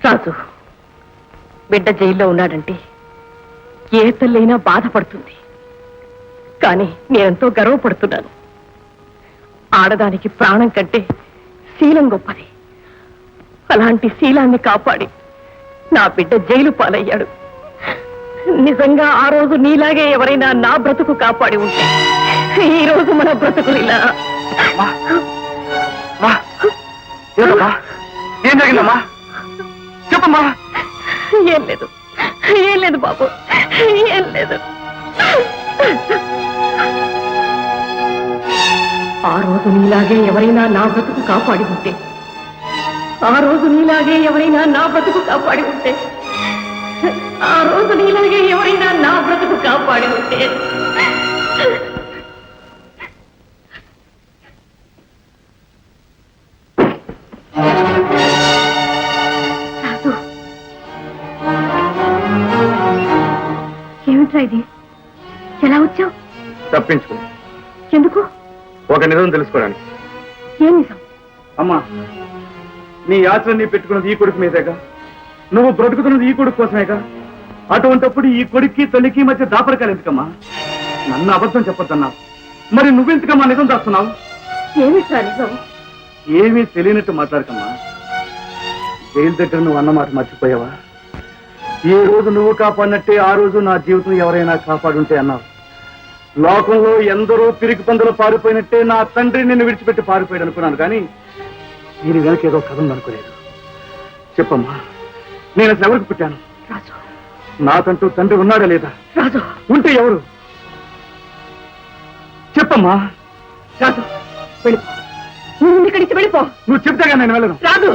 రాజు, బిడ్డ జైల్లో ఉన్నాడంటే ఏ తల్లైనా బాధపడుతుంది. కానీ నేనెంతో గర్వపడుతున్నాను. ఆడదానికి ప్రాణం కంటే శీలం గొప్పది. అలాంటి శీలాన్ని కాపాడి నా బిడ్డ జైలు పాలయ్యాడు. నిజంగా ఆ రోజు నీలాగే ఎవరైనా నా బ్రతుకు కాపాడి ఉంటే ఈ రోజు మన బ్రతుకులు ఇలా. ఏం జరిగిందమ్మా? చెప్పమ్మా. ఏం లేదు, ఏం లేదు బాబు, ఏం లేదు. ఆ రోజు నీలాగే ఎవరైనా నా బ్రతుకు కాపాడి ఉంటే, ఆ రోజు నీలాగే ఎవరైనా నా బ్రతుకు కాపాడి ఉంటే, ఆ రోజు నీలాగే ఎవరైనా నా బ్రతుకు కాపాడి ఉంటే. ఏమిట్రా ఇది? ఎలా వచ్చావు? తప్పించుకుని. ఎందుకు? ఒక నిజం తెలుసుకోవడానికి. ఏం నిజం? అమ్మా, నీ యాత్రని పెట్టుకున్నది ఈ కొడుకు మీదేగా, నువ్వు బ్రతుకుతున్నది ఈ కొడుకు కోసమేగా. అటువంటిప్పుడు ఈ కొడుక్కి తల్లికి మధ్య దాపరకాలు ఎందుకమ్మా? నన్ను అబద్ధం చెప్పొద్దన్నావు, మరి నువ్వెందుకమ్మా నిజం దాస్తున్నావు? ఏమిట్రా నిజం? ఏమీ తెలియనట్టు మాట్లాడకమ్మా. జైలు దగ్గర నువ్వు అన్నమాట మర్చిపోయావా? ఏ రోజు నువ్వు కాపాడినట్టే ఆ రోజు నా జీవితం ఎవరైనా కాపాడుంటే అన్నావు. లోకంలో ఎందరో పిరికి పందులు పారిపోయినట్టే నా తండ్రి నిన్ను విడిచిపెట్టి పారిపోయాడు అనుకున్నాను, కానీ దీని వెనక ఏదో కథ ఉందనుకోలేదు. చెప్పమ్మా, నేను అసలు ఎవరికి పుట్టాను? రాజు, నాకంటూ తండ్రి ఉన్నాడా లేదా? రాజు, ఉంటే ఎవరు? చెప్పమ్మా. రాజు, వెళ్ళిపో. నువ్వు ఇక్కడి నుంచి వెళ్ళిపో. నువ్వు చెప్తాగా నేను వెళ్ళను. రాజు,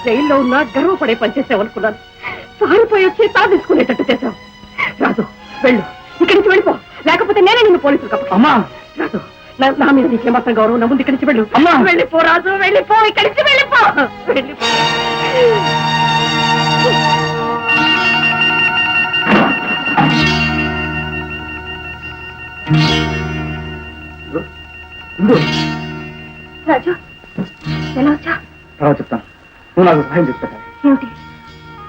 జైల్లో ఉన్నా గర్వపడే పనిచేసావనుకున్నాను. పారిపోయి వచ్చి సాధించుకునేటట్టు చేశావు. రాజు, వెళ్ళు, ఇక్కడి నుంచి వెళ్ళిపో, లేకపోతే నేనే నిన్ను పోలీసులు కప్ప. అమ్మా. రాజు, నా మీద నీకే మాత్రం గౌరవం. నా ముందు ఇక్కడి నుంచి వెళ్ళు. అమ్మా, వెళ్ళిపో రాజు, వెళ్ళిపో, ఇక్కడి నుంచి వెళ్ళిపో, వెళ్ళిపో. రాజు, ఎలా వచ్చా? తర్వాత చెప్తాను. నువ్వు నాకు సహాయం చేసి పెట్టాలి. ఏమిటి?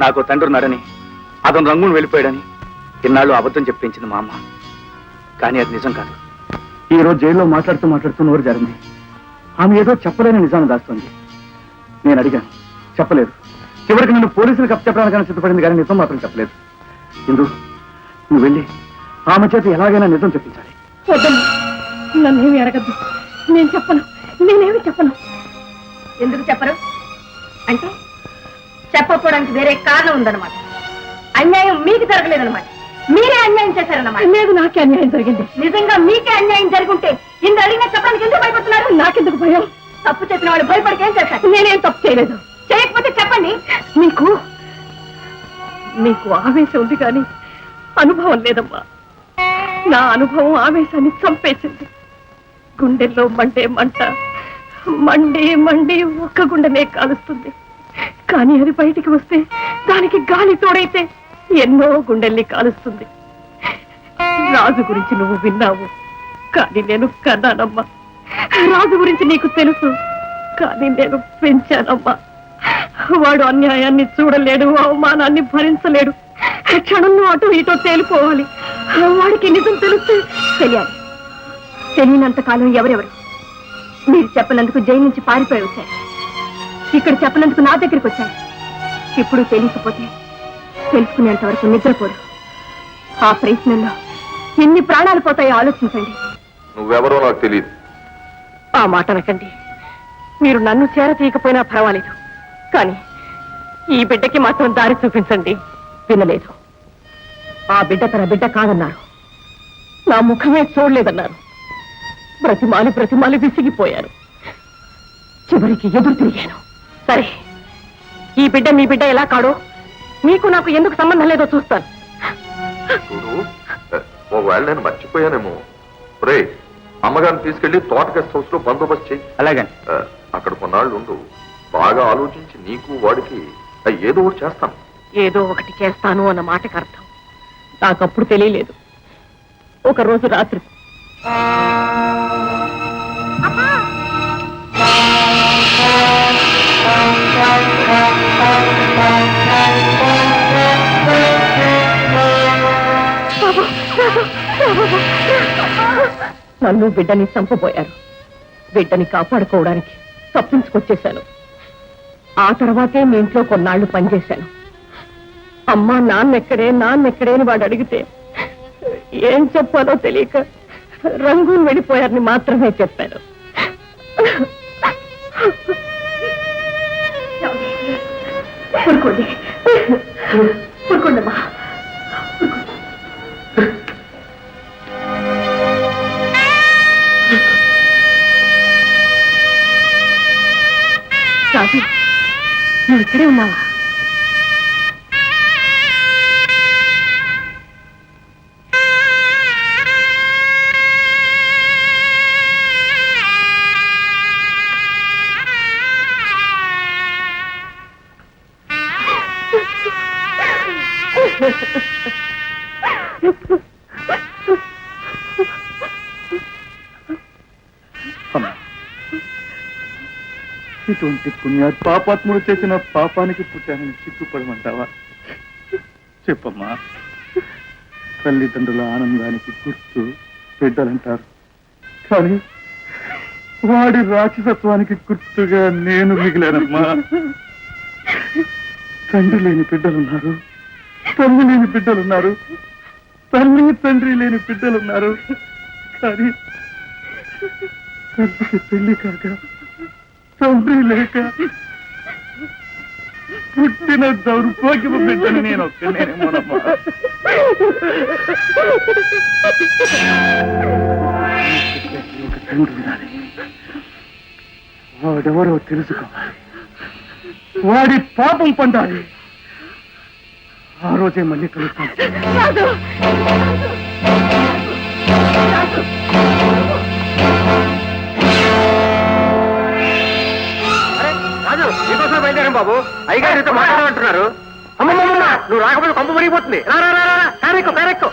నాకు తండ్రి ఉన్నాడని, అతను రంగును వెళ్ళిపోయాడని ఇన్నాళ్ళు అబద్ధం చెప్పించింది మా అమ్మ. కానీ అది నిజం కాదు. ఈ రోజు జైల్లో మాట్లాడుతూ నోరు జారింది. ఆమె ఏదో చెప్పలేని నిజాన్ని దాస్తుంది. నేను అడిగాను, చెప్పలేదు. చివరికి నన్ను పోలీసులకు అప్పచెప్పడానికైనా సిద్ధపడింది, కానీ నిజం మాత్రం చెప్పలేదు. ఇందు, నువ్వు వెళ్ళి ఆమె చేత ఎలాగైనా నిజం చెప్పించాలి. వద్దమ్మా, నన్నేమి అడగద్దు. నేను చెప్పను, నేనేమి చెప్పను. ఎందుకు చెప్పరు? అంటే చెప్పకపోవడానికి వేరే కారణం ఉందన్నమాట. అన్యాయం మీకు జరగలేదన్నమాట. మీరే అన్యాయం చేశారన్నమాట. లేదు, నాకే అన్యాయం జరిగింది. నిజంగా మీకే అన్యాయం జరుగుంటే ఇంత అడిగినా చెప్పడానికి ఎందుకు భయపడుతున్నారు? నాకెందుకు భయం? తప్పు చెప్పిన వాడు భయపడికి ఏం చేశారు? నేనేం తప్పు చేయలేదు. చేయకపోతే చెప్పండి. మీకు ఆవేశం ఉంది కానీ అనుభవం లేదమ్మా. నా అనుభవం ఆవేశాన్ని చంపేసింది. గుండెల్లో మండే మంట మండి మండి ఒక్క గుండెనే కాలుస్తుంది. కానీ అది బయటికి వస్తే దానికి గాలి తోడైతే ఎన్నో గుండెల్ని కాలుస్తుంది. రాజు గురించి నువ్వు విన్నావు, కానీ నేను కన్నానమ్మా. రాజు గురించి నీకు తెలుసు, కానీ నేను పెంచానమ్మా. వాడు అన్యాయాన్ని చూడలేడు, అవమానాన్ని భరించలేడు. క్షణంలో అటు ఇటో తేలిపోవాలి. వాడికి నిజం తెలిస్తే తెలియాలి. తెలియనంత కాలం ఎవరెవరు మీరు చెప్పినందుకు జైలు నుంచి పారిపోయి వచ్చాయి. ఇక్కడ చెప్పినందుకు నా దగ్గరికి వచ్చాయి. ఇప్పుడు తెలియకపోతే తెలుసుకునేంత వరకు నిద్రపోరు. ఆ ప్రయత్నంలో ఎన్ని ప్రాణాలు పోతాయో ఆలోచించండి. నువ్వెవరో నాకు తెలియదు. ఆ మాట అనకండి. మీరు నన్ను చేరతీయకపోయినా పర్వాలేదు, కానీ ఈ బిడ్డకి మాత్రం దారి చూపించండి. వినలేదు. ఆ బిడ్డ తన బిడ్డ కాదన్నారు. నా ముఖమే చూడలేదన్నారు. బ్రతిమాలి విసిగిపోయాను. చివరికి ఎదురు తిరిగాను. సరే, ఈ బిడ్డ మీ బిడ్డ ఎలా కాడో మీకు నాకు ఎందుకు సంబంధం లేదో చూస్తాను. చూడు, ఒకవేళ నేను మర్చిపోయానేమో. రే, అమ్మగారిని తీసుకెళ్లి తోట గెస్ట్ హౌస్ లో బందోబస్తు చెయ్యి. అలాగే. అక్కడ కొన్నాళ్ళు ఉండు. బాగా ఆలోచించి నీకు వాడికి ఏదో ఒకటి చేస్తాను. ఏదో ఒకటి చేస్తాను అన్న మాటకు అర్థం నాకప్పుడు తెలియలేదు. ఒకరోజు రాత్రి నన్ను బిడ్డని చంపబోయారు. బిడ్డని కాపాడుకోవడానికి తప్పించుకొచ్చేశాను. ఆ తర్వాతే మీ ఇంట్లో కొన్నాళ్లు పనిచేశాను. అమ్మా నాన్నెక్కడే అని వాడు అడిగితే ఏం చెప్పాలో తెలియక రంగూన్ వెళ్ళిపోయారని మాత్రమే చెప్పాను. ఊరుకోండమ్మా. రాజు, నువ్వు ఇక్కడే ఉన్నావా? ఇటువంటి పాపాత్ముడు చేసిన పాపానికి పుట్టానని సిగ్గుపడమంటావా? చెప్పమ్మా. తల్లిదండ్రుల ఆనందానికి గుర్తు బిడ్డలంటారు, కానీ వాడి రాక్షసత్వానికి గుర్తుగా నేను మిగిలానమ్మా. తండ్రి లేని బిడ్డలున్నారు, తల్లి లేని బిడ్డలున్నారు, తండ్రి లేని బిడ్డలున్నారు. కానీ తల్లికి పెళ్లి కాక తండ్రి లేక పుట్టిన దౌర్భాగ్యము బిడ్డని నేను ఒక్కనేమోనమ్మా. ఒక తండ్రి ఉండాలి, వాడెవరో తెలుసుకోవాలి, వాడి పాపం పండాలి. ఆ రోజే మళ్ళీ కలుస్తాను. నీకోసం బయలుదేరాం బాబు. అయ్యగారితో మాట్లాడమంటున్నారు. అమ్మమ్మ, నువ్వు రాకపోతే పంపు మరిగిపోతుంది. కారెక్కు.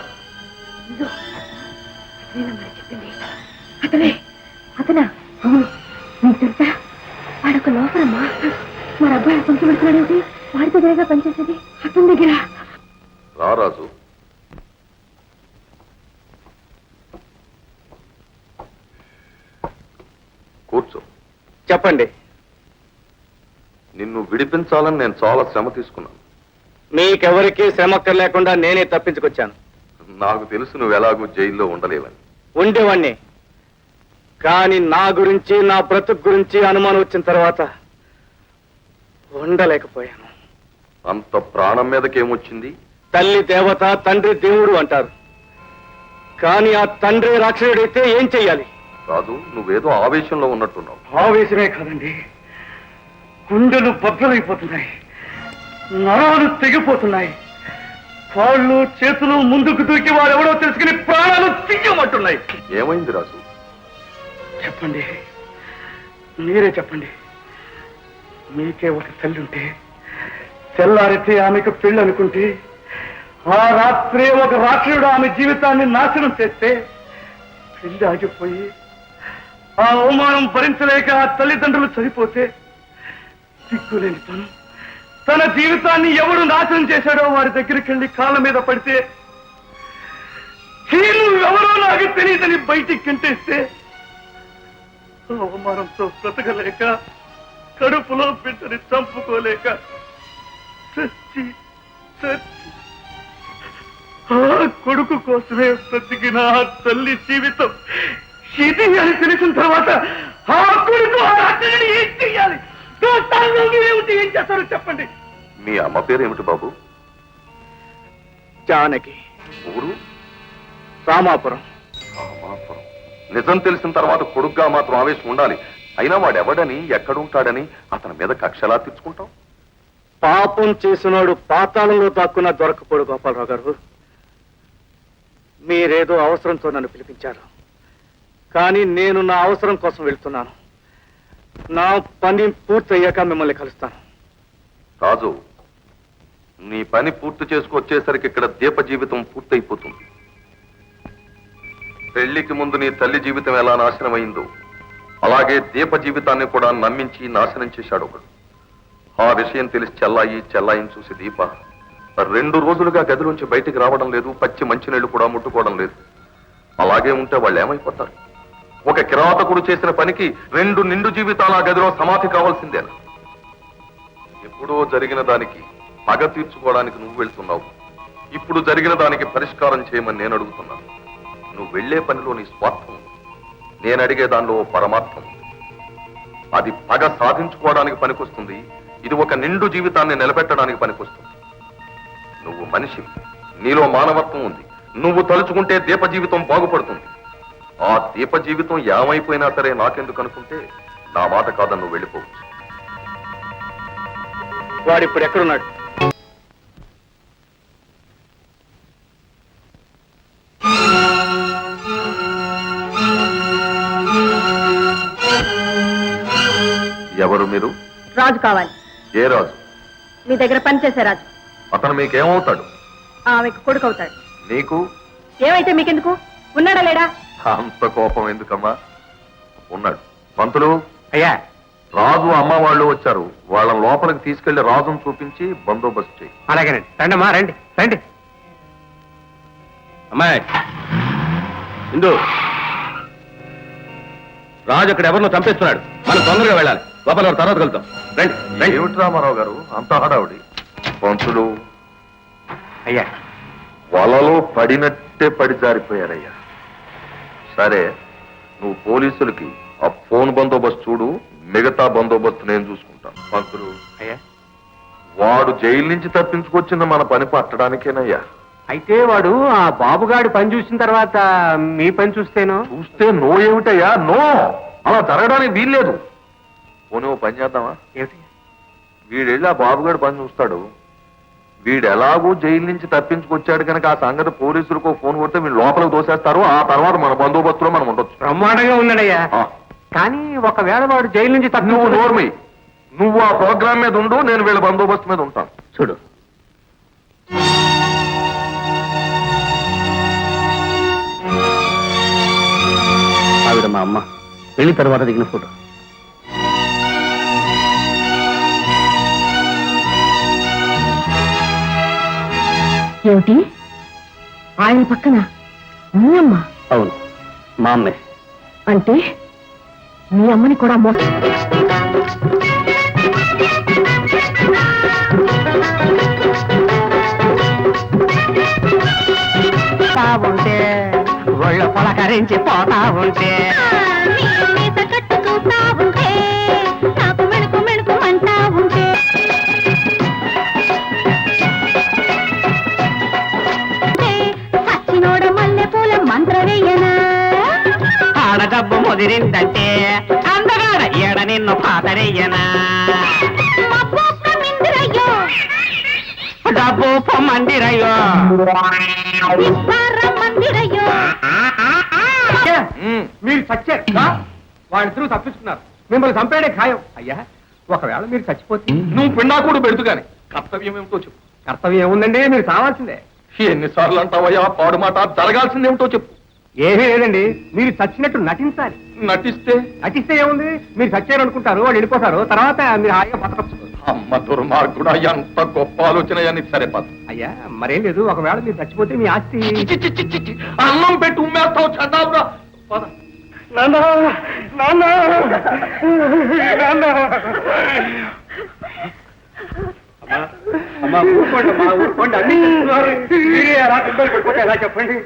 అతనా? అవును. నీకు తెలుసా, వాడొక లోపలమ్మా. మరి అబ్బాయి పంచి పెడుతున్నాడేంటి? వాడి దగ్గరగా పనిచేసేది, అతని దగ్గర. రారాజు, కూర్చో. చెప్పండి. నిన్ను విడిపించాలని నేను చాలా శ్రమ తీసుకున్నాను. మీకెవరికీ శ్రమక్కర లేకుండా నేనే తప్పించుకొచ్చాను. నాకు తెలుసు నువ్వు ఎలాగూ జైల్లో ఉండలేవని. ఉండేవాణ్ణి, కానీ నా గురించి, నా బ్రతుకు గురించి అనుమానం వచ్చిన తర్వాత ఉండలేకపోయాను. అంత ప్రాణం మీదకేమొచ్చింది? తల్లి దేవత, తండ్రి దేవుడు అంటారు, కానీ ఆ తండ్రి రాక్షసుడైతే ఏం చెయ్యాలి? రాజు, నువ్వేదో ఆవేశంలో ఉన్నట్టున్నావు. ఆవేశమే కాదండి, గుండెలు బద్దలైపోతున్నాయి, నరాలు తెగిపోతున్నాయి, కాళ్ళు చేతులు ముందుకు దూకి వారెవడో తెలుసుకుని ప్రాణాలు తీయమంటున్నాయి. ఏమైంది రాజు? చెప్పండి, మీరే చెప్పండి. మీకే ఒక తల్లి ఉంటే, తెల్లారితే ఆమెకు పెళ్ళి అనుకుంటే, ఆ రాత్రే ఒక రాక్షసుడు ఆమె జీవితాన్ని నాశనం చేస్తే పెళ్లి ఆగిపోయి ఆ అవమానం భరించలేక ఆ తల్లిదండ్రులు చనిపోతే సిగ్గులేని తన జీవితాన్ని ఎవడు నాశనం చేశాడో వారి దగ్గరికి వెళ్ళి కాళ్ళ మీద పడితే ఎవరో నాకు తెలియదని బయటికి కంటేస్తే అవమానంతో బ్రతకలేక, కడుపులో బిడ్డని చంపుకోలేక చచ్చి ఆ కొడుకు కోసమే బ్రతికిన ఆ తల్లి జీవితం ఇది అని తెలిసిన తర్వాత ఆ కొడుకు ఆ రాత్రిని ఏం చెయ్యాలి? ఏం చేస్తారో చెప్పండి. మీ అమ్మ పేరు ఏమిటి బాబు? జానకి. ఊరు? రామాపురం. రామాపురం. నిజం తెలిసిన తర్వాత కొడుగ్గా మాత్రం ఆవేశం ఉండాలి. అయినా వాడెవడని, ఎక్కడుంటాడని అతని మీద కక్షలా తీర్చుకుంటాం. పాపం చేసినోడు పాతాళంలో దాక్కున్నా దొరకపోడు గోపాలరావు గారు. మీరేదో అవసరంతో నన్ను పిలిపించారు, కానీ నేను నా అవసరం కోసం వెళ్తున్నాను. నా పని పూర్తయ్యాక మిమ్మల్ని కలుస్తాను. రాజు, నీ పని పూర్తి చేసుకొచ్చేసరికి ఇక్కడ దీప జీవితం పూర్తయిపోతుంది. పెళ్లికి ముందు నీ తల్లి జీవితం ఎలా నాశనమైందో అలాగే దీప జీవితాన్ని కూడా నమ్మించి నాశనం చేశాడు ఒకడు. ఆ విషయం తెలిసి చెల్లాయిని చూసి దీప 2 రోజులుగా గదిలోంచి బయటికి రావడం లేదు, పచ్చి మంచినీళ్లు కూడా ముట్టుకోవడం లేదు. అలాగే ఉంటే వాళ్ళు ఏమైపోతారు? ఒక కిరాతకుడు చేసిన పనికి 2 నిండు జీవితాల గదిలో సమాధి కావాల్సిందేనా? ఎప్పుడో జరిగిన దానికి పగ తీర్చుకోవడానికి నువ్వు వెళ్తున్నావు, ఇప్పుడు జరిగిన దానికి పరిష్కారం చేయమని నేను అడుగుతున్నాను. నువ్వు వెళ్లే పనిలో నీ స్వార్థం, నేను అడిగే దానిలో పరమార్థం. అది పగ సాధించుకోవడానికి పనికొస్తుంది, ఇది ఒక నిండు జీవితాన్ని నిలబెట్టడానికి పనికొస్తుంది. నువ్వు మనిషి, నీలో మానవత్వం ఉంది. నువ్వు తలుచుకుంటే దీప జీవితం బాగుపడుతుంది. ఆ దీప జీవితం ఏమైపోయినా సరే నాకెందుకు అనుకుంటే నా మాట కాదని నువ్వు వెళ్ళిపోవచ్చు. వాడు ఇప్పుడు ఎక్కడున్నాడు? ఎవరు మీరు? రాజు కావాలి. ఏ రాజు? మీ దగ్గర పనిచేసే రాజు. అతను మీకేమవుతాడు? ఆమెకు కొడుకు అవుతాడు. నీకు? ఏమైతే మీకెందుకు? ఉన్నాడా లేడా? అంత కోపం ఎందుకమ్మా? ఉన్నాడు. పంతులు, అయ్యా రాజు అమ్మ వాళ్ళు వచ్చారు. వాళ్ళ లోపలికి తీసుకెళ్లి రాజును చూపించి బందోబస్తు చేయి. అలాగేనండి. రండమ్మా, రండి రండి. అమ్మాయి ఇందు, రాజు అక్కడ ఎవరినో చంపేస్తున్నాడు. మనం తొందరగా వెళ్ళాలి. లోపల తర్వాత కలుద్దాం. రండి రండి. ఏమిటి రామారావు గారు అంత హడావుడి? పంతులు, అయ్యా వలలో పడినట్టే పడి జారిపోయారయ్యా. సరే, నువ్వు పోలీసులకి ఆ ఫోన్ బందోబస్తు చూడు, మిగతా బందోబస్తు నేను చూసుకుంటాను. పంతులు, అయ్యా వాడు జైలు నుంచి తప్పించుకొచ్చింది మన పని పట్టడానికేనయ్యా. అయితే వాడు ఆ బాబుగాడి పని చూసిన తర్వాత మీ పని చూస్తేనో? చూస్తే నో ఏమిటయ్యా? నో, అలా జరగడానికి వీల్లేదు. పోనీ ఓ పని చేద్దామా? ఏమిటి? వీడెళ్ళి ఆ బాబుగాడు పని చూస్తాడు. వీడు ఎలాగూ జైలు నుంచి తప్పించుకొచ్చాడు కనుక ఆ సంగతి పోలీసులకు ఫోన్ కొడితే వీళ్ళు లోపలికి దోసేస్తారు. ఆ తర్వాత మన బందోబస్తులో మనం ఉండొచ్చు. బ్రహ్మాండంగా ఉన్నాడయ్యా. ఆ, కానీ ఒకవేళ వాడు జైలు నుంచి నువ్వు నోర్మి, నువ్వు ఆ ప్రోగ్రామ్ మీద ఉండు, నేను వీళ్ళ బందోబస్తు మీద ఉంటాను. చూడు, ఆవిడ మా అమ్మ పెళ్లి తర్వాత దిగిన ఫోటో. ఏమిటి? ఆయన పక్కన మీ అమ్మ? అవును, మా అమ్మే. అంటే మీ అమ్మని కూడా మోసం. ఉంటే ఒళ్ళ పొలకరించి పోతా ఉంటే నాకు మెణుకు మెణుకు అంటా ఉంటే సచ్చినోడ మల్లె పూల మంత్రవేయనా? ఆడ డబ్బు ముదిరిందంటే అందగాడ ఏడ నిన్ను పాతరేయనా? డబ్బు పొమ్మందిరయ్యో, మీరు చచ్చారు, వాళ్ళిద్దరూ తప్పించుకున్నారు. మిమ్మల్ని చంపేడే ఖాయం. అయ్యా, ఒకవేళ మీరు చచ్చిపోతే నువ్వు పిండాకుడు పెడుతు గాని కర్తవ్యం ఏమిటో చెప్పు. కర్తవ్యం ఏముందండి? మీరు చావాల్సిందే. ఎన్నిసార్లు అంటావయ్యా పాడు మాట? జరగాల్సిందేమిటో చెప్పు. ఏమీ లేదండి, మీరు చచ్చినట్టు నటించాలి. నటిస్తే ఏముంది? మీరు చచ్చారు అనుకుంటారు, వాళ్ళు వెళ్ళిపోతారు, తర్వాత మీరు హాయిగా బతకచ్చు. అమ్మ దుర్మార్గుడా, ఎంత గొప్ప ఆలోచన అని. సరే పద. అయ్యా మరేం లేదు, ఒకవేళ మీరు చచ్చిపోతే మీ ఆస్తి అన్నం పెట్టి ఉమ్మేస్తావు చండాలురా. పద. అమ్మా ఊరుకోండి, అమ్మా ఊరుకోండి. అన్ని చెప్తున్నారు, మీరే అలా ఇబ్బంది పడిపోతే ఎలా చెప్పండి?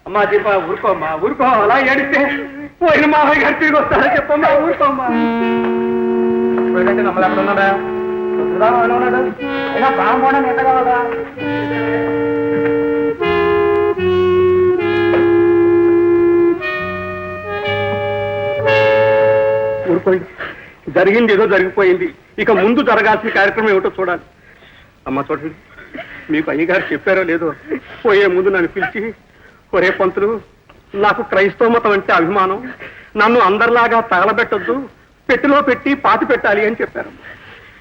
అమ్మా దీప ఊరుకోమ్మా, ఊరుకో. అలా ఏడిస్తే పోయిన మామయ్య గారు తిరిగి వస్తారా చెప్పమ్మా, ఊరుకోమ్మా. నమ్మలు ఎక్కడ ఉన్నాడా? అయినా ప్రాణం ఎంత కావాలా? ఊరుకోండి, జరిగింది ఏదో జరిగిపోయింది. ఇక ముందు జరగాల్సిన కార్యక్రమం ఏమిటో చూడాలి. అమ్మ చూడండి, మీకు అయ్యగారు చెప్పారో లేదో, పోయే ముందు నన్ను పిలిచి, ఒరే పంతులు, నాకు క్రైస్తవ మతం అంటే అభిమానం, నన్ను అందరిలాగా తగలబెట్టొద్దు, పెట్టిలో పెట్టి పాతి పెట్టాలి అని చెప్పారు.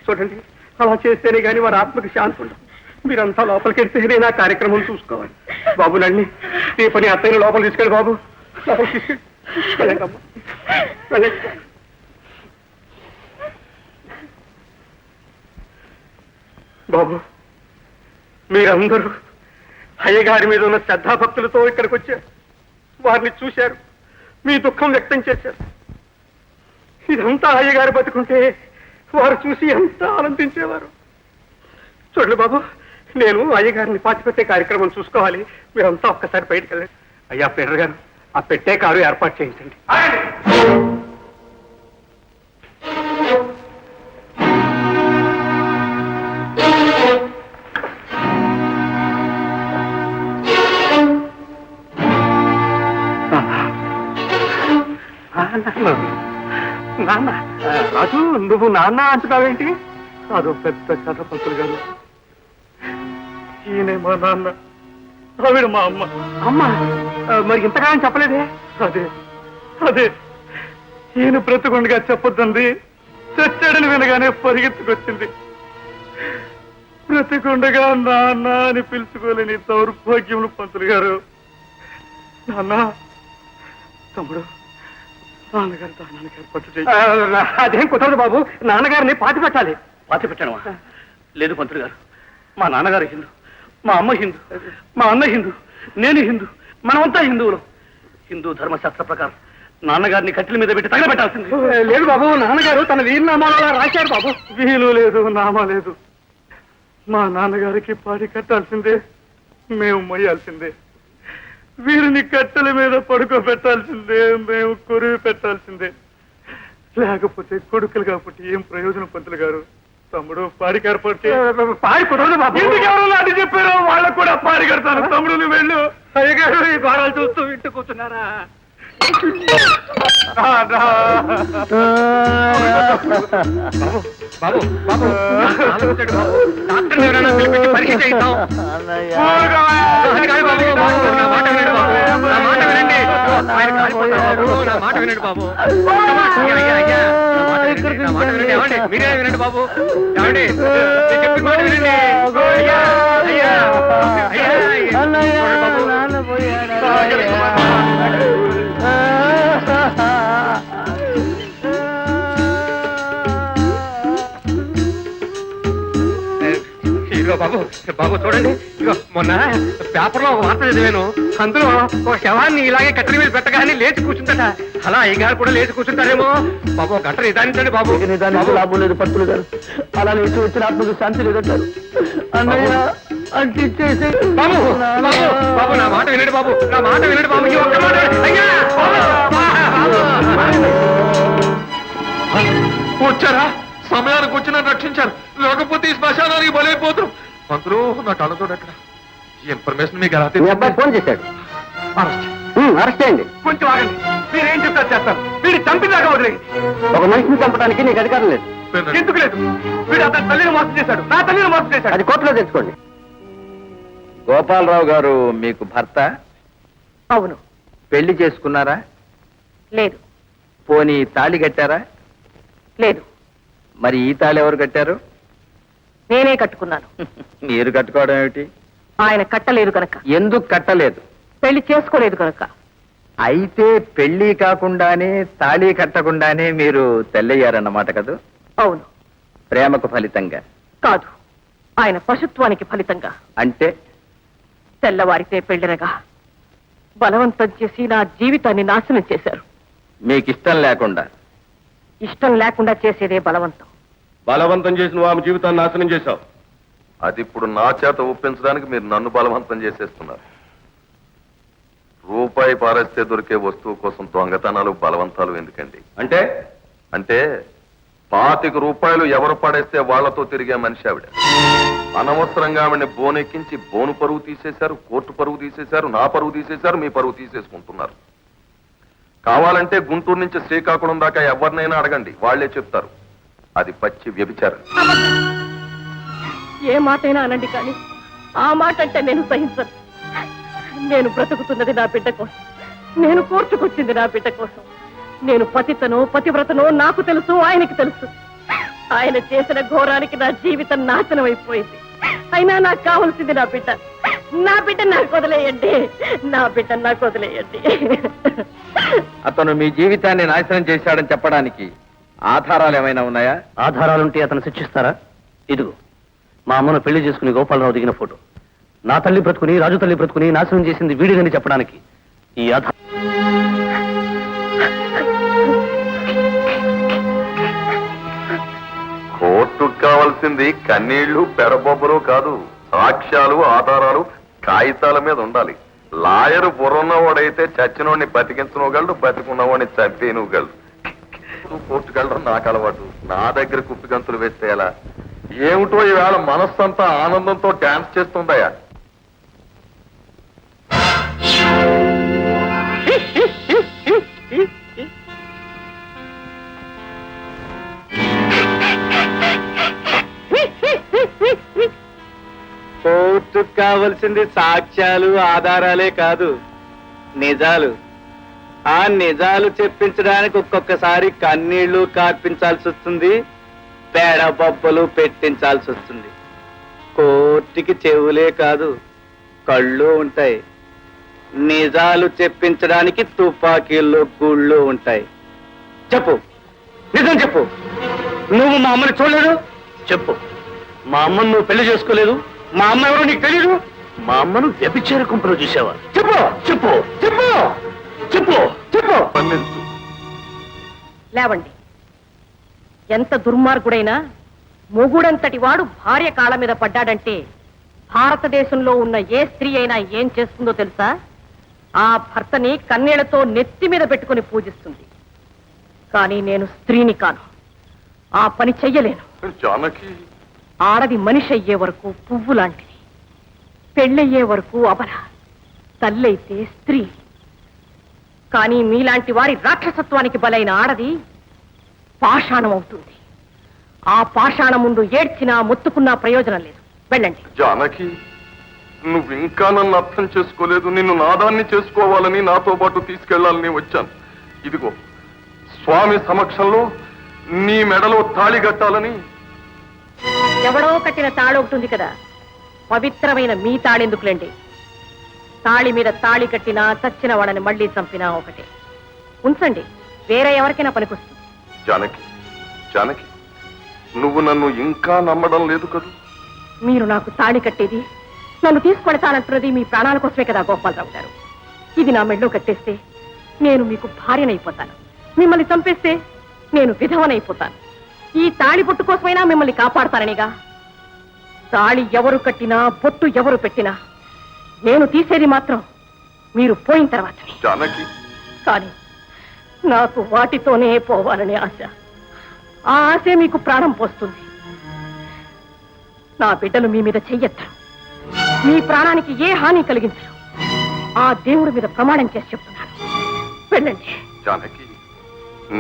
చూడండి, అలా చేస్తేనే కానీ వారి ఆత్మకి శాంతి ఉండదు. మీరంతా లోపలికి వెళ్తేనే నా కార్యక్రమం చూసుకోవాలి. బాబు నండి, ఈ పని అత్తయ్య లోపల తీసుకెళ్ళి బాబు, లోపలికి తీసుకెళ్ళి. వెళ్ళండి అమ్మా, వెళ్ళండి. బాబు, మీరందరూ అయ్యగారి మీద ఉన్న శ్రద్ధాభక్తులతో ఇక్కడికి వచ్చారు. వారిని చూశారు, మీ దుఃఖం వ్యక్తం చేశారు. ఇదంతా అయ్యగారు బతుకుంటే వారు చూసి ఎంత ఆనందించేవారు. చూడండి బాబు, నేను అయ్యగారిని పాతిపెట్టే కార్యక్రమం చూసుకోవాలి. మీరంతా ఒక్కసారి బయటకు వెళ్ళండి. అయ్యా పేరు గారు, ఆ పెట్టే కారు ఏర్పాటు చేయించండి. నాన్న, రాజు, నువ్వు నాన్న అంటున్నావేంటి? అదో పెద్ద కథ పంతులు గారు. ఈయనే మా నాన్న, ఆవిడ మా అమ్మ. అమ్మ మరి ఇంతకాలం చెప్పలేదే? అదే అదే ఈయన బ్రతుకుండగా చెప్పొద్దంది, చచ్చాడని వినగానే పరిగెత్తుకొచ్చింది. బ్రతికుండగా నాన్న అని పిలుచుకోలేని దౌర్భాగ్యములు పంతులు గారు. నాన్న, తమ్ముడు, నాన్నగారు దానానికి ఏర్పాటు చేయి. అదేం కుదరదు బాబు, నాన్నగారిని పాతి పెట్టాలి. పాతి పెట్టాను లేదు పంతులు గారు. మా నాన్నగారు హిందూ, మా అమ్మ హిందూ, మా అన్న హిందూ, నేను హిందూ, మనమంతా హిందువులు. హిందూ ధర్మశాస్త్ర ప్రకారం నాన్నగారిని కట్టెల మీద పెట్టి తగలబెట్టాల్సింది. లేదు బాబు, నాన్నగారు తన వీరునామాల రాశారు బాబు. వీలు లేదు, నామా లేదు. మా నాన్నగారికి పాడి కట్టాల్సిందే, మేము మొయ్యాల్సిందే. వీరిని కట్టెల మీద పడుకోబెట్టాల్సిందే, మేము కొరివి పెట్టాల్సిందే. లేకపోతే కొడుకులు కాబట్టి ఏం ప్రయోజనం పంతులు గారు? తమ్ముడు, పాడి ఏర్పాటు పాడి కుదరదు బాబు. ఎందుకెవరో అది చెప్పారో వాళ్ళకు కూడా పాడి కడతాను. తమ్ముడు వెళ్ళు. అయ్యగారు ఈ భారాలు చూస్తూ ఇంటి కూర్చున్నారా? బాబు, బాబు, డాక్టర్ ఎవరైనా పిలిపించి పరీక్ష చేయిస్తాం. మీరే వినండి బాబు. ఏమండి, చెప్పిన మాట వినండి. ఇదిగో బాబు, బాబు చూడండి, ఇగో మొన్న పేపర్లో ఒక వార్త చదివాను. అందులో ఒక శవాన్ని ఇలాగే కట్టెల మీద పెట్టగానే లేచి కూర్చుంటట. అలా అయ్యగారు కూడా లేచి కూర్చుంటారేమో. బాబు, గంట నిదానించండి బాబు. నిదానికి లాభం లేదు పంతులు గారు. అలా లేచి వచ్చిన ఆత్మకు శాంతి లేదంటారు. అన్నయ్య అంటించేసి బాబు, బాబు, బాబు, నా మాట వినండి బాబు, నా మాట వినండి బాబు. ఈ ఒక్క మాట. అయ్యా, వచ్చారా? సమయానికి వచ్చి నన్ను రక్షించారు, లేకపోతే ఈ శ్మశానానికి బలైపోతాం. మంత్రు, నా కళ్ళతోడు ఎక్కడ? ఈ ఇన్ఫర్మేషన్ మీకు ఎలా మీ అబ్బాయి ఫోన్ చేశాడు. అరెస్ట్ చేయండి. కొంచెం ఆగండి, మీరేం చెప్తారు చేస్తారు. వీడు చంపిదాకా వదిలేండి. ఒక మనిషిని చంపడానికి నీకు అధికారం లేదు. ఎందుకు లేదు? వీడు అతని తల్లిని మోసం చేశాడు, నా తల్లిని మోసం చేశాడు. అది కోర్టులో తెచ్చుకోండి. గోపాలరావు గారు మీకు భర్త? అవును. పెళ్లి చేసుకున్నారా? లేదు. పోనీ తాళి కట్టారా? లేదు. మరి ఈ తాళి ఎవరు కట్టారు? నేనే కట్టుకున్నాను. మీరు కట్టుకోవడం ఏమిటి? ఆయన కట్టలేదు కనుక. ఎందుకు కట్టలేదు? పెళ్లి చేసుకోలేదు కనుక. అయితే పెళ్లి కాకుండానే తాళి కట్టకుండానే మీరు తెల్లయ్యారన్నమాట కదూ? అవును. ప్రేమకు ఫలితంగా? కాదు, ఆయన పశుత్వానికి ఫలితంగా. అంటే? తెల్లవారితే పెళ్లినగా బలవంతం చేసి నా జీవితాన్ని నాశనం చేశారు. మీకు ఇష్టం లేకుండా? ఇష్టం లేకుండా చేసేదే బలవంతం. బలవంతం చేసిన ఆమె జీవితాన్ని నాశనం చేశావు. అది ఇప్పుడు నా చేత ఒప్పించడానికి మీరు నన్ను బలవంతం చేసేస్తున్నారు. రూపాయి పారేస్తే దొరికే వస్తువు కోసం దొంగతనాలు, బలవంతాలు ఎందుకండి? అంటే? అంటే 25 రూపాయలు ఎవరు పడేస్తే వాళ్లతో తిరిగే మనిషి ఆవిడ. అనవసరంగా ఆవిడని బోనెక్కించి బోను పరువు తీసేశారు, కోర్టు పరువు తీసేశారు, నా పరువు తీసేశారు, మీ పరువు తీసేసుకుంటున్నారు. కావాలంటే గుంటూరు నుంచి శ్రీకాకుళం దాకా ఎవరినైనా అడగండి, వాళ్లే చెప్తారు అది పచ్చి వ్యభిచారం. ఏ మాటైనా అనండి, కానీ ఆ మాట అంటే నేను సహించను. నేను బ్రతుకుతున్నది నా బిడ్డ కోసం, నేను కోర్టుకొచ్చింది నా బిడ్డ కోసం. నేను పతితనో పతివ్రతనో నాకు తెలుసు, ఆయనకి తెలుసు. ఆయన చేసిన ఘోరానికి నా జీవితం నాశనం అయిపోయింది. అయినా నాకు కావాల్సింది నా బిడ్డ. నా బిడ్డ నాకు వదిలేయండి, నా బిడ్డ నాకు వదిలేయండి. అతను మీ జీవితాన్ని నాశనం చేశాడని చెప్పడానికి ఆధారాలు ఏమైనా ఉన్నాయా? ఆధారాలుంటే అతను శిక్షిస్తారా? ఇదిగో మా అమ్మను పెళ్లి చేసుకుని గోపాలరావు దిగిన ఫోటో. నా తల్లి బ్రతుకుని రాజు తల్లి బ్రతుకుని నాశనం చేసింది వీడిగని చెప్పడానికి ఈ కోర్టుకు కావాల్సింది కన్నీళ్లు పెడబొబ్బరు కాదు, సాక్ష్యాలు ఆధారాలు కాగితాల మీద ఉండాలి. లాయరు బుర్రన్నవాడైతే చచ్చినోడిని బతికించనుగలడు, బతికున్నవాడిని చంపేనుగలడు. కోర్టుకెళ్ళడం నాకు అలవాటు, నా దగ్గర కుప్పిగంతులు వేస్తే ఎలా? ఏమిటో ఈవేళ మనస్సంతా ఆనందంతో డాన్స్ చేస్తుందయ్యా. కోర్టుకు కావలసింది సాక్ష్యాలు ఆధారాలే కాదు, నిజాలు. ఆ నిజాలు చెప్పించడానికి ఒక్కొక్కసారి కన్నీళ్లు కార్పించాల్సి వస్తుంది, పేడబొబ్బలు పెట్టించాల్సి వస్తుంది. కోర్టుకి చెవులే కాదు, కళ్ళు ఉంటాయి. నిజాలు చెప్పించడానికి తుపాకీల్లో గుళ్ళు ఉంటాయి. చెప్పు, నిజం చెప్పు. నువ్వు మా అమ్మని చూడలేదు? చెప్పు. మా అమ్మను నువ్వు పెళ్లి చేసుకోలేదు? మా అమ్మ ఎవరో నీకు తెలీదు? మా అమ్మను వ్యభిచార కుంపలో చూసావా? చెప్పు చెప్పు చెప్పు చెప్పు చెప్పు. లేవండి. ఎంత దుర్మార్గుడైనా మొగుడంతటి వాడు భార్య కాళ్ళ మీద పడ్డాడంటే భారతదేశంలో ఉన్న ఏ స్త్రీ అయినా ఏం చేస్తుందో తెలుసా? ఆ భర్తని కన్నీళ్లతో నెత్తి మీద పెట్టుకుని పూజిస్తుంది. కానీ నేను స్త్రీని కాను, ఆ పని చెయ్యలేను. జానకి, ఆడది మనిషి అయ్యే వరకు పువ్వు లాంటిది, పెళ్ళయ్యే వరకు అబల, తల్లైతే స్త్రీ. కానీ మీలాంటి వారి రాక్షసత్వానికి బలైన ఆడది పాషాణం అవుతుంది. ఆ పాషాణం ముందు ఏడ్చినా మొత్తుకున్నా ప్రయోజనం లేదు. వెళ్ళండి. జానకి, నువ్వు ఇంకా నన్ను అర్థం చేసుకోలేదు. నిన్ను నాదాన్ని చేసుకోవాలని, నాతో పాటు తీసుకెళ్లాలని వచ్చాను. ఇదిగో స్వామి సమక్షంలో నీ మెడలో తాళి కట్టాలని. ఎవడో కట్టిన తాళి ఒకటి ఉంది కదా, పవిత్రమైన మీ తాళెందుకులేండి. తాళి మీద తాళి కట్టినా, చచ్చిన వాళ్ళని మళ్ళీ చంపినా ఒకటే. ఉంచండి, వేరే ఎవరికైనా పనికొస్తుంది. జానకి, జానకి, నువ్వు నన్ను ఇంకా నమ్మడం లేదు కదూ? మీరు నాకు తాళి కట్టేది, నన్ను తీసుకెడతానంటున్నది మీ ప్రాణాల కోసమే కదా గోపాలరావు గారు. ఇది నా మెడలో కట్టేస్తే నేను మీకు భార్యనైపోతాను, మిమ్మల్ని చంపేస్తే నేను విధవనైపోతాను. ఈ తాళి బొట్టు కోసమైనా మిమ్మల్ని కాపాడతాననిగా. తాళి ఎవరు కట్టినా, బొట్టు ఎవరు పెట్టినా నేను తీసేది మాత్రం మీరు పోయిన తర్వాతనే. జానకి, కానీ నాకు వాటితోనే పోవాలని ఆశ. ఆ ఆశే మీకు ప్రాణం పోస్తుంది. నా బిడ్డలు మీ మీద చెయ్యెత్తరు, మీ ప్రాణానికి ఏ హాని కలిగించరు. ఆ దేవుడి మీద ప్రమాణం చేసి చెప్తున్నాను. వెళ్ళండి. జానకి,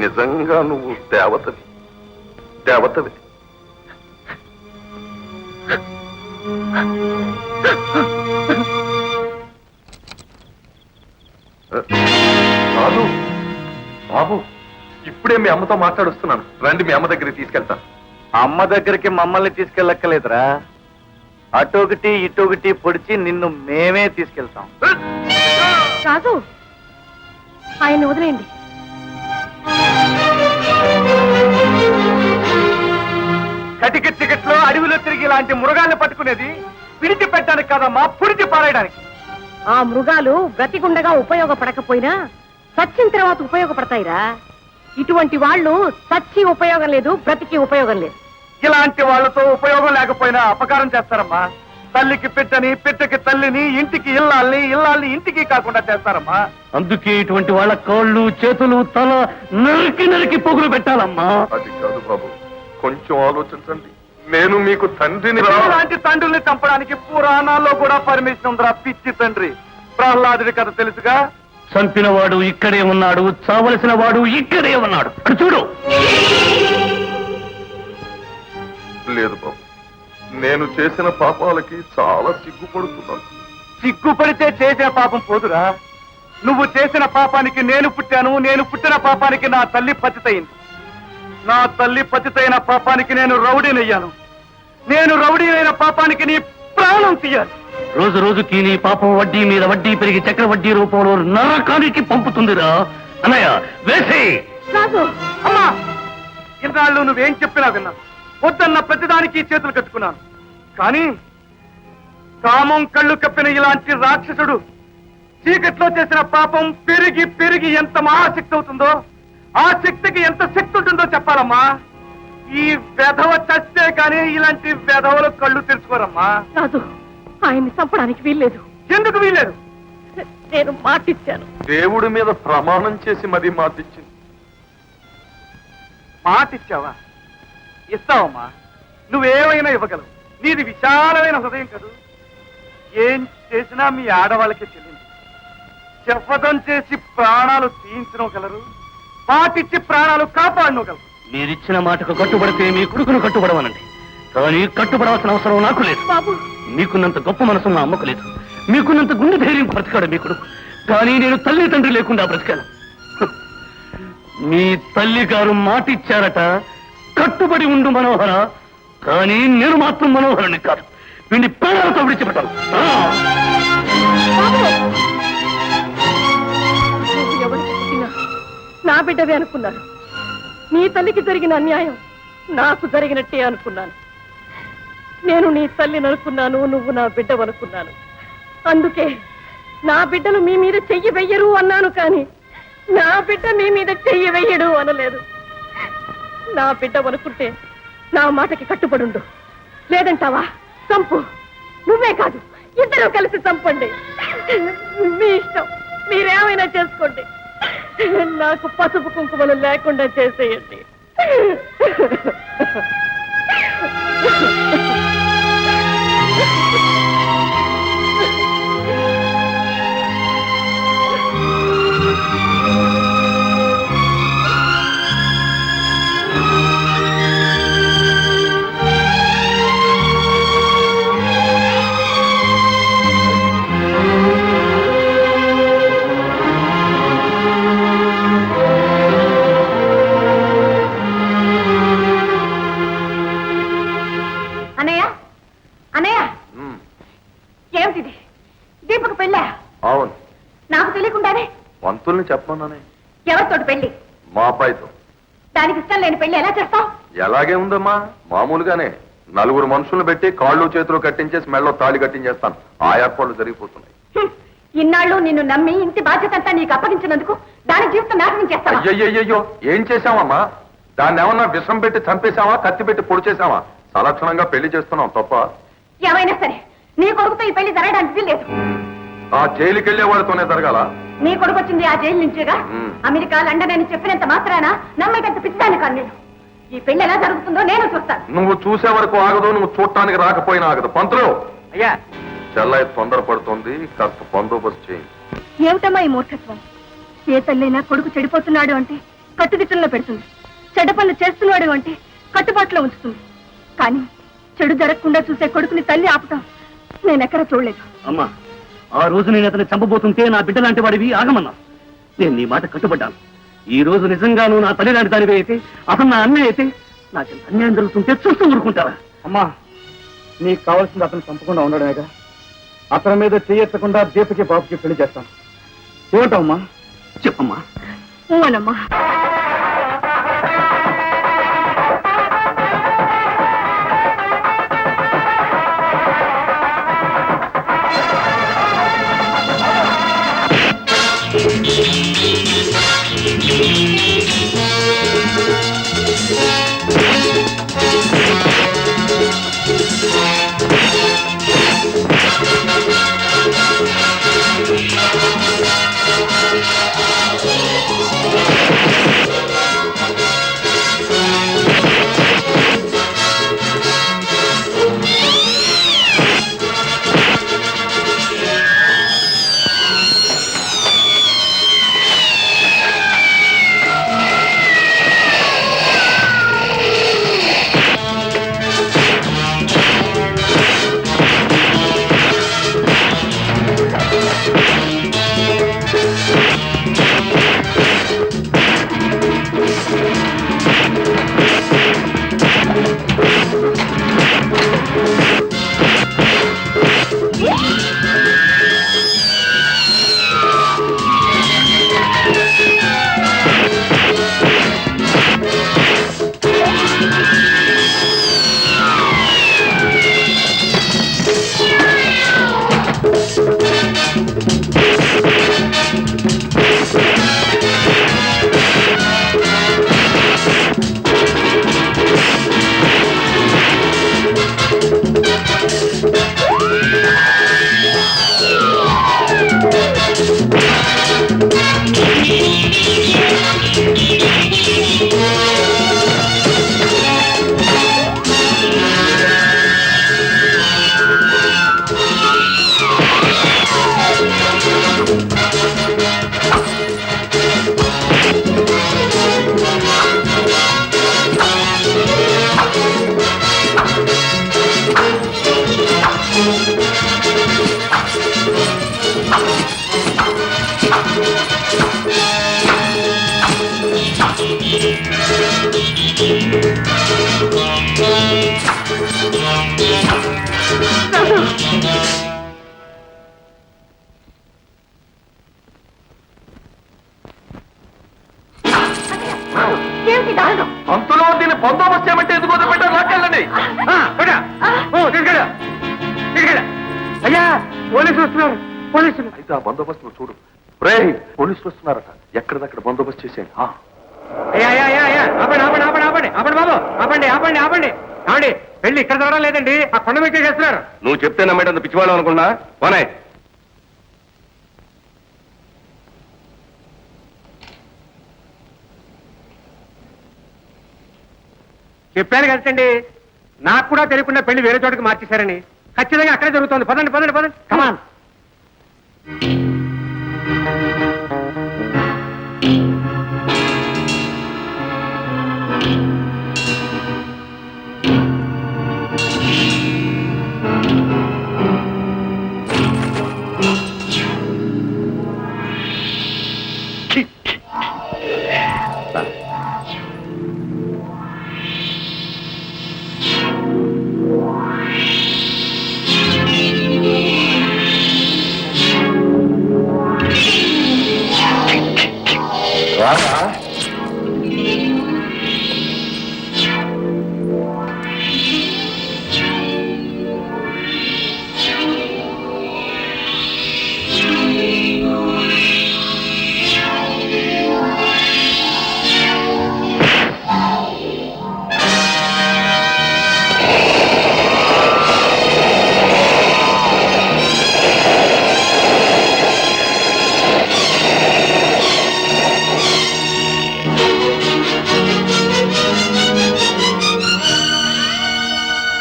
నిజంగా నువ్వు దేవతవి, దేవతవి. బాబు, బాబు, ఇప్పుడే మీ అమ్మతో మాట్లాడుస్తున్నాను. రండి, మీ అమ్మ దగ్గరికి తీసుకెళ్తాను. అమ్మ దగ్గరికి మమ్మల్ని తీసుకెళ్ళక్కలేదురా, అటొకటి ఇటొకటి పొడిచి నిన్ను మేమే తీసుకెళ్తాం. రాజు, ఆయన్ని వదిలేయండి. కటికి టికెట్లో అడవిలో తిరిగి ఇలాంటి మృగాల్ని పట్టుకునేది విడిచిపెట్టడానికి కాదమ్మా, పుడిచి పారేయడానికి. ఆ మృగాలు బ్రతిగుండగా ఉపయోగపడకపోయినా చచ్చిన తర్వాత ఉపయోగపడతాయిరా. ఇటువంటి వాళ్ళు చచ్చి ఉపయోగం లేదు, బ్రతికి ఉపయోగం లేదు. ఇలాంటి వాళ్ళతో ఉపయోగం లేకపోయినా అపకారం చేస్తారమ్మా. తల్లికి పిట్టని, పిట్టకి తల్లిని, ఇంటికి ఇల్లాల్ని, ఇల్లాల్ని ఇంటికి కాకుండా చేస్తారమ్మా. అందుకే ఇటువంటి వాళ్ళ కాళ్ళు, చేతులు, తల నరికి నరికి పొగులు పెట్టాలమ్మా. అది కాదు బాబు, కొంచెం ఆలోచించండి. నేను మీకు తండ్రిని. ఇలాంటి తండ్రుల్ని చంపడానికి పురాణాల్లో కూడా పర్మిషన్ ఉందిరా పిచ్చి తండ్రి. ప్రహ్లాదుడి కథ తెలుసుగా? చంపినవాడు ఇక్కడే ఉన్నాడు, చావలసిన వాడు ఇక్కడే ఉన్నాడు. అటు చూడు. లేదు బాబు, నేను చేసిన పాపాలకి చాలా సిగ్గుపడుతున్నాను. సిగ్గుపడితే చేసే పాపం పోదురా. నువ్వు చేసిన పాపానికి నేను పుట్టాను, నేను పుట్టిన పాపానికి నా తల్లి పతితయింది. నా తల్లి పతితైన పాపానికి నేను రౌడీనయ్యాను. నేను రౌడీనైన పాపానికి నీ ప్రాణం తీయాలి. రోజు రోజుకి నీ పాపం వడ్డీ మీద వడ్డీ పెరిగి చక్రవడ్డీ రూపంలో నరకానికి పంపుతుందిరా. అన్నయ్య వేసి. రాజు, అమ్మా, ఇన్నాళ్ళు నువ్వేం చెప్పినా విన్నా. వద్దన్న ప్రతిదానికి చేతులు కట్టుకున్నాను. కానీ కామం కళ్ళు కప్పిన ఇలాంటి రాక్షసుడు చీకట్లో చేసిన పాపం పెరిగి పెరిగి ఎంత మహాశక్తి అవుతుందో ఆ శక్తికి ఎంత శక్తి ఉంటుందో చెప్పాలమ్మా. ఈ వెధవ చస్తే కానీ ఇలాంటి వెధవలు కళ్ళు తెరుచుకోరమ్మా. రాజు, ఆయన్ని చంపడానికి వీల్లేదు. ఎందుకు వీలేదు? నేను మాటిచ్చాను. దేవుడి మీద ప్రమాణం చేసి మరీ మాటిచ్చింది. మాటిచ్చావా? ఇస్తావమ్మా, నువ్వేమైనా ఇవ్వగలవు. నీది విశాలమైన హృదయం కదూ. ఏం చేసినా మీ ఆడవాళ్ళకే చెల్లింది. శపథం చేసి ప్రాణాలు తీయించగలరు, మాటిచ్చి ప్రాణాలు కాపాడగలరు. మీరిచ్చిన మాటకు కట్టుబడితే మీ కొడుకును కట్టుబడవనండి, కానీ కట్టుబడవలసిన అవసరం నాకు లేదు. బాబు, మీకున్నంత గొప్ప మనసు నా అమ్మకు లేదు. మీకున్నంత గుండె ధైర్యం బ్రతికాడు మీ కొడుకు, కానీ నేను తల్లి తండ్రి లేకుండా బ్రతికాను. మీ తల్లి గారు మాటిచ్చారట, కట్టుబడి ఉండు మనోహర, కానీ నేను మాత్రం మనోహరుని కాదు. వీడిని ప్రాణాలతో విడిచిపెట్టాను. బాబు, నువ్వు ఎవరికి పుట్టినా నా బిడ్డవే అనుకున్నాను. నీ తల్లికి జరిగిన అన్యాయం నాకు జరిగినట్టే అనుకున్నాను. నేను నీ తల్లిని అనుకున్నాను, నువ్వు నా బిడ్డవనుకున్నాను. అందుకే నా బిడ్డలు మీ మీద చెయ్యి వెయ్యరు అన్నాను, కానీ నా బిడ్డ మీ మీద చెయ్యి వెయ్యడు అనలేదు. నా బిడ్డవనుకుంటే నా మాటకి కట్టుబడుండు. లేదంటావా? చంపు. నువ్వే కాదు, ఇద్దరు కలిసి చంపండి. మీ ఇష్టం, మీరేమైనా చేసుకోండి. నాకు పసుపు కుంకుమలు లేకుండా చేసేయండి. అన్నయ్య, అన్నయ్య, ఏమిటిది? దీపకు పెళ్ళా? అవును, నాకు తెలియకుండానే పంతుల్ని చెప్పమన్నానే. ఎవరితోటి పెళ్లి? మా అబ్బాయితో. దానికి ఇష్టం లేని పెళ్లి ఎలా చేస్తావు? ఎలాగే ఉందమ్మా, మామూలుగానే నలుగురు మనుషులను పెట్టి కాళ్ళు చేతులు కట్టించేసి మెళ్ళో తాళి కట్టించేస్తాను. ఆ ఏర్పాట్లు జరిగిపోతున్నాయి. ఇన్నాళ్ళు నిన్ను నమ్మి ఇంటి బాధ్యత అంతా నీకు అప్పగించినందుకు దాని జీవితం నాశనం చేస్తావా? అయ్యయ్యో, ఏం చేశామమ్మా? దాన్ని ఏమన్నా విషం పెట్టి చంపేశావా, కత్తి పెట్టి పొడి చేశావా? సలక్షణంగా పెళ్లి చేస్తున్నాం తప్ప. ఏమైనా సరే నీ కొడుకుతో ఈ పెళ్లి జరగడానికి వీల్లేదు. ఆ జైలుకి వెళ్లే వాడితోనే జరగాల? నీ కొడుకు వచ్చింది ఆ జైలు నుంచేగా. అమెరికా, లండన్ అని చెప్పినంత మాత్రాన నమ్మేటంత పిచ్చిదాన్ని కాదు నేను. ఈ పెళ్లి ఎలా జరుగుతుందో నేను చూస్తాను. నువ్వు చూసే వరకు ఆగదు, నువ్వు చూడటానికి రాకపోయినా ఆగదు. పంతులు, అయ్యా, చెల్లయ్య తొందరపడుతుంది, కాస్త బందోబస్తు చేయండి. ఏమిటమ్మా ఈ మూర్ఖత్వం? ఏ తల్లైనా కొడుకు చెడిపోతున్నాడు అంటే కట్టుదిట్టంలో పెడుతుంది, చెడ్డ పనులు చేస్తున్నాడు అంటే కట్టుబాటులో ఉంచుతుంది. కానీ చెడు జరగకుండా చూసే కొడుకుని తల్లి ఆపుతాం నేనెక్కడ చూడలేదు. అమ్మా, ఆ రోజు నేను అతన్ని చంపబోతుంటే నా బిడ్డ లాంటి వాడివి ఆగమన్నా. నేను నీ మాట కట్టుబడ్డాను. ఈ రోజు నిజంగాను నా తల్లి లాంటి దానివి అయితే, అతను నా అన్నయ్య అయితే, నాకు అన్యాయం జరుగుతుంటే చూస్తూ ఊరుకుంటారా? అమ్మా, నీకు కావాల్సింది అతను చంపకుండా ఉండడమేగా. అతని మీద చేయెత్తకుండా దీపకి బాబుకి పెళ్లి చేస్తాను. ఏమంటావమ్మా? చెప్పమ్మా. ఊనమ్మా. Thank you. ఏమిటి దారుణం? అంతలో దీన్ని బందోబస్తు చేయమంటే ఎందుకు వదిలిపెట్టారు? లాక్కెళ్ళండి. అయ్యా పోలీసులు వస్తున్నారు, పోలీసులు. అయితే ఆ బందోబస్తును చూడు. రే, పోలీసులు వస్తున్నారట. ఎక్కడిదక్కడ బందోబస్తు చేసేయండి. ఆపండి ఆపండి ఆపండి ఆపండి ఆపండి బాబు, ఆపండి ఆపండి ఆపండి. ఆపండి, పెళ్లి ఇక్కడ జరగడం లేదండి, ఆ కొండ మీద చేస్తున్నారు. నువ్వు చెప్తే నమ్మేటంత పిచ్చివాళ్ళం అనుకున్నా. పోనే. చెప్పాను కదండి, నాకు కూడా తెలియకుండా పెళ్లి వేరే చోటకి మార్చేశారని. ఖచ్చితంగా అక్కడే జరుగుతోంది. పదండి పదండి పదండి, కమాన్.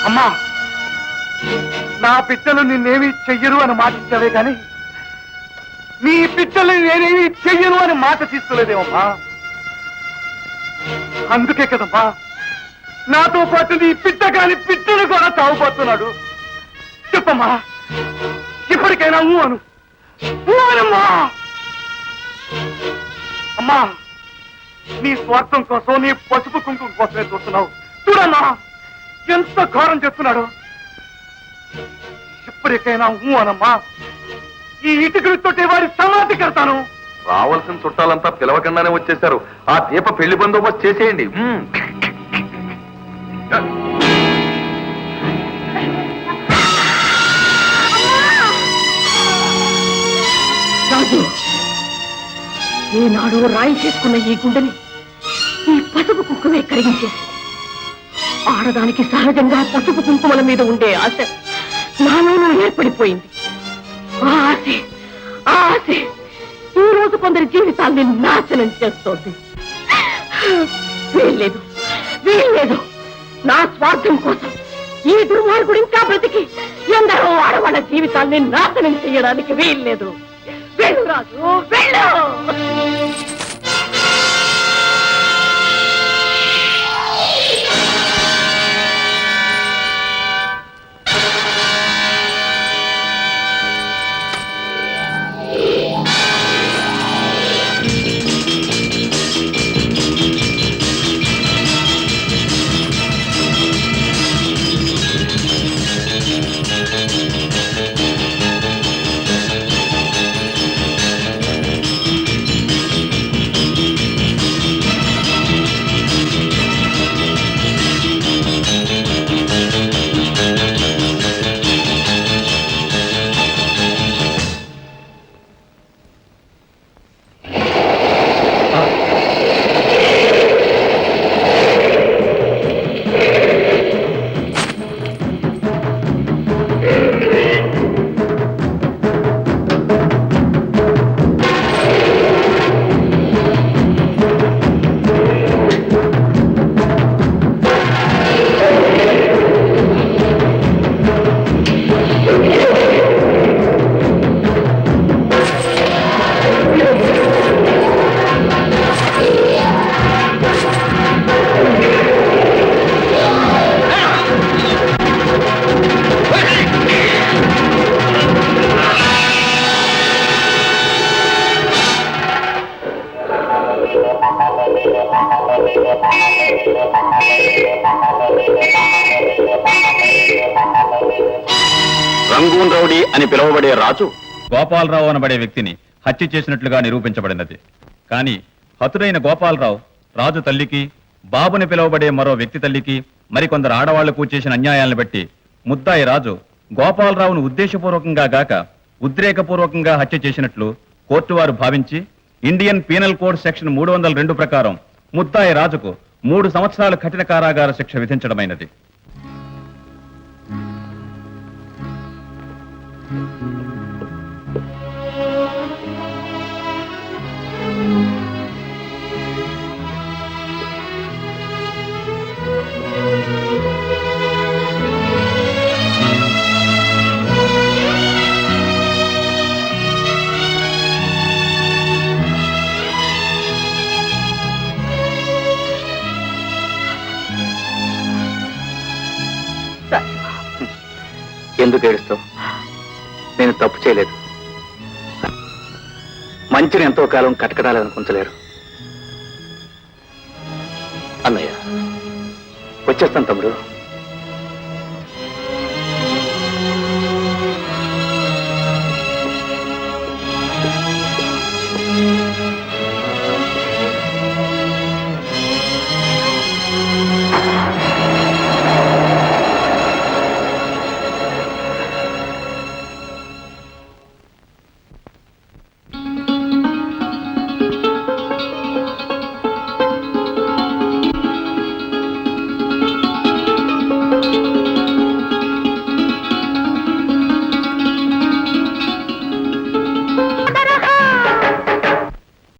అమ్మా, నా బిడ్డలు నిన్నేమీ చెయ్యరు అని మాట ఇచ్చావే కానీ నీ బిడ్డలు నేనేమీ చెయ్యను అని మాట తీసుకోలేదేమమ్మా. అందుకే కదమ్మా నాతో పాటు నీ బిడ్డ కాని బిడ్డను కూడా తాగుపోతున్నాడు. చెప్పమ్మా, ఇప్పటికైనా ఊ అను, ఊ అనమ్మా. అమ్మా, నీ స్వార్థం కోసం, నీ పసుపు కుంకుమ కోసమే చూస్తున్నావు. చూడమ్మా ఎంత ఘోరం చేస్తున్నాడు. ఇప్పటికైనా ఊ అనమ్మా. ఈ ఇటుకలతోటి వారి సమాధి కడతాను. రావాల్సిన చుట్టాలంతా పిలవకుండానే వచ్చేశారు. ఆ దీప పెళ్లి బందోబస్తు చేసేయండి. రాజు, ఈనాడు రాయి చేసుకున్న ఈ గుండెని ఈ పసుపు కుంకుమే కరిగించేసి, ఆడదానికి సహజంగా పసుపు కుంకుమల మీద ఉండే ఆశ నాలోనూ ఏర్పడిపోయింది. ఆ ఆశ ఈ రోజు కొందరి జీవితాన్ని నాశనం చేస్తోంది. వీల్లేదు, వీల్లేదు. నా స్వార్థం కోసం ఈ దుర్మార్గుడు ఇంకా బ్రతికి ఎందరో ఆడవాళ్ళ జీవితాన్ని నాశనం చేయడానికి వీల్లేదు. వెళ్ళు రాజు, వెళ్ళు. రంగూన్ రౌడీ అని పిలువబడే రాజు గోపాలరావు అనబడే వ్యక్తిని హత్య చేసినట్లుగా నిరూపించబడినది. కానీ హతుడైన గోపాలరావు రాజు తల్లికి, బాబుని పిలువబడే మరో వ్యక్తి తల్లికి, మరికొందరు ఆడవాళ్లకు చేసిన అన్యాయాలను బట్టి ముద్దాయి రాజు గోపాలరావును ఉద్దేశపూర్వకంగా గాక ఉద్రేకపూర్వకంగా హత్య చేసినట్లు కోర్టు వారు భావించి ఇండియన్ పీనల్ కోడ్ సెక్షన్ 302 ప్రకారం ముద్దాయి రాజుకు 3 సంవత్సరాల కఠిన కారాగార శిక్ష విధించడమైనది. ఎందుకు ఏడుస్తావు? నేను తప్పు చేయలేదు. మంచిని ఎంతో కాలం కటకటాలనుకుంటలేరు. అన్నయ్య, వచ్చేస్తాను తమ్ముడు.